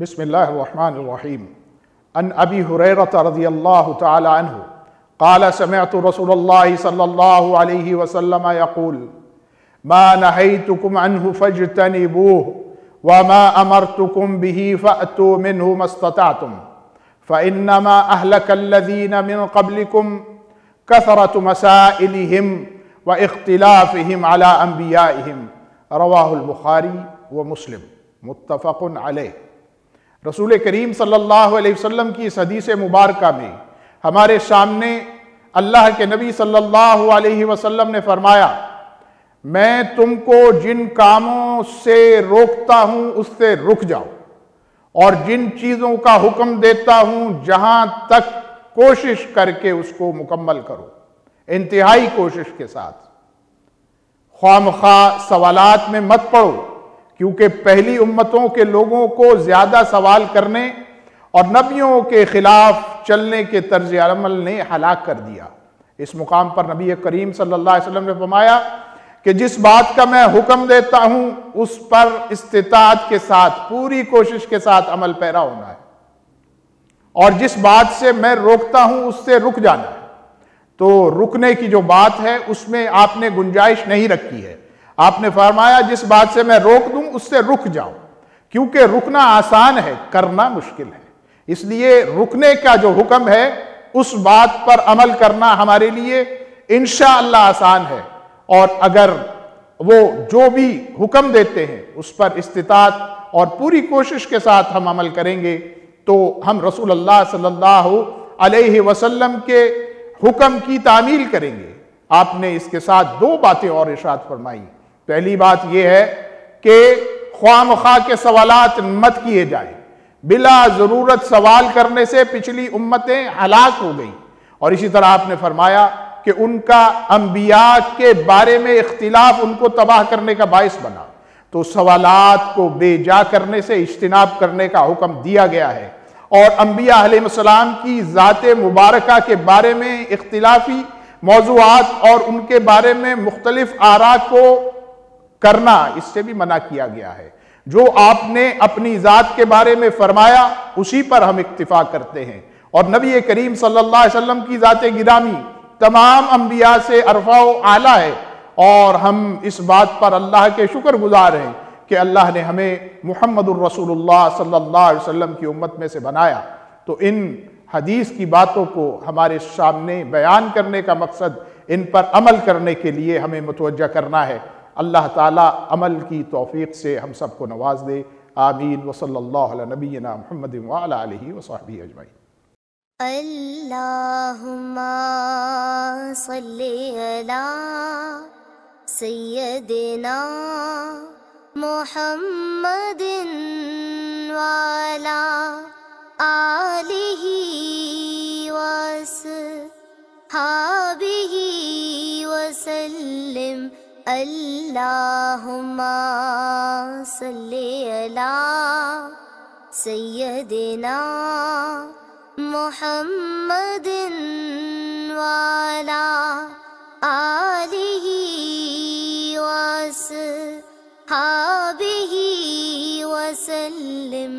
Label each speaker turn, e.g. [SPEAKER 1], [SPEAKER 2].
[SPEAKER 1] بسم اللہ الرحمن الرحیم ان ابی ہریرہ رضی اللہ تعالی عنہ قال سمعت رسول اللہ صلی اللہ علیہ وسلم یقول ما نہیتکم عنہ فاجتنبوہ وما امرتکم به فأتوا منہ ما استطعتم فإنما أهلك الذين من قبلكم كثرة مسائلهم واختلافهم على انبیائهم رواہ البخاری ومسلم متفق علیہ۔ رسول کریم صلی اللہ علیہ وسلم کی اس حدیث مبارکہ میں ہمارے سامنے اللہ کے نبی صلی اللہ علیہ وسلم نے فرمایا، میں تم کو جن کاموں سے روکتا ہوں اس سے رک جاؤ، اور جن چیزوں کا حکم دیتا ہوں جہاں تک کوشش کر کے اس کو مکمل کرو، انتہائی کوشش کے ساتھ۔ خواہ مخواہ سوالات میں مت پڑو، کیونکہ پہلی امتوں کے لوگوں کو زیادہ سوال کرنے اور نبیوں کے خلاف چلنے کے طرز عمل نے ہلاک کر دیا۔ اس مقام پر نبی کریم صلی اللہ علیہ وسلم نے فرمایا کہ جس بات کا میں حکم دیتا ہوں اس پر استطاعت کے ساتھ، پوری کوشش کے ساتھ عمل پیرا ہونا ہے، اور جس بات سے میں روکتا ہوں اس سے رک جانا ہے۔ تو رکنے کی جو بات ہے اس میں آپ نے گنجائش نہیں رکھی ہے، آپ نے فرمایا جس بات سے میں روک دوں اس سے رک جاؤ، کیونکہ رکنا آسان ہے، کرنا مشکل ہے۔ اس لیے رکنے کا جو حکم ہے اس بات پر عمل کرنا ہمارے لیے انشاءاللہ آسان ہے، اور اگر وہ جو بھی حکم دیتے ہیں اس پر استطاعت اور پوری کوشش کے ساتھ ہم عمل کریں گے تو ہم رسول اللہ صلی اللہ علیہ وسلم کے حکم کی تعمیل کریں گے۔ آپ نے اس کے ساتھ دو باتیں اور ارشاد فرمائی۔ پہلی بات یہ ہے کہ خواہ مخواہ کے سوالات مت کیے جائیں، بلا ضرورت سوال کرنے سے پچھلی امتیں ہلاک ہو گئیں، اور اسی طرح آپ نے فرمایا کہ ان کا انبیاء کے بارے میں اختلاف ان کو تباہ کرنے کا باعث بنا۔ تو سوالات کو بے جا کرنے سے اجتناب کرنے کا حکم دیا گیا ہے، اور انبیاء علیہ السلام کی ذات مبارکہ کے بارے میں اختلافی موضوعات اور ان کے بارے میں مختلف آراء کو کرنا اس سے بھی منع کیا گیا ہے۔ جو آپ نے اپنی ذات کے بارے میں فرمایا اسی پر ہم اکتفا کرتے ہیں، اور نبی کریم صلی اللہ علیہ وسلم کی ذات گرامی تمام انبیاء سے ارفع و اعلیٰ ہے، اور ہم اس بات پر اللہ کے شکر گزار ہیں کہ اللہ نے ہمیں محمد الرسول اللہ صلی اللہ علیہ وسلم کی امت میں سے بنایا۔ تو ان حدیث کی باتوں کو ہمارے سامنے بیان کرنے کا مقصد ان پر عمل کرنے کے لیے ہمیں متوجہ کرنا ہے۔ اللہ تعالیٰ عمل کی توفیق سے ہم سب کو نواز دے، آمین۔ وصلی اللہ علی نبینا محمد وعلی آلہ وصحبہ اجمعین۔
[SPEAKER 2] اللہم صلی علی سیدنا محمد وعلی آلہ وصحبہ وسلم۔ اللہم صلی علی سیدنا محمد وعلی آلہ وصحبہ وسلم۔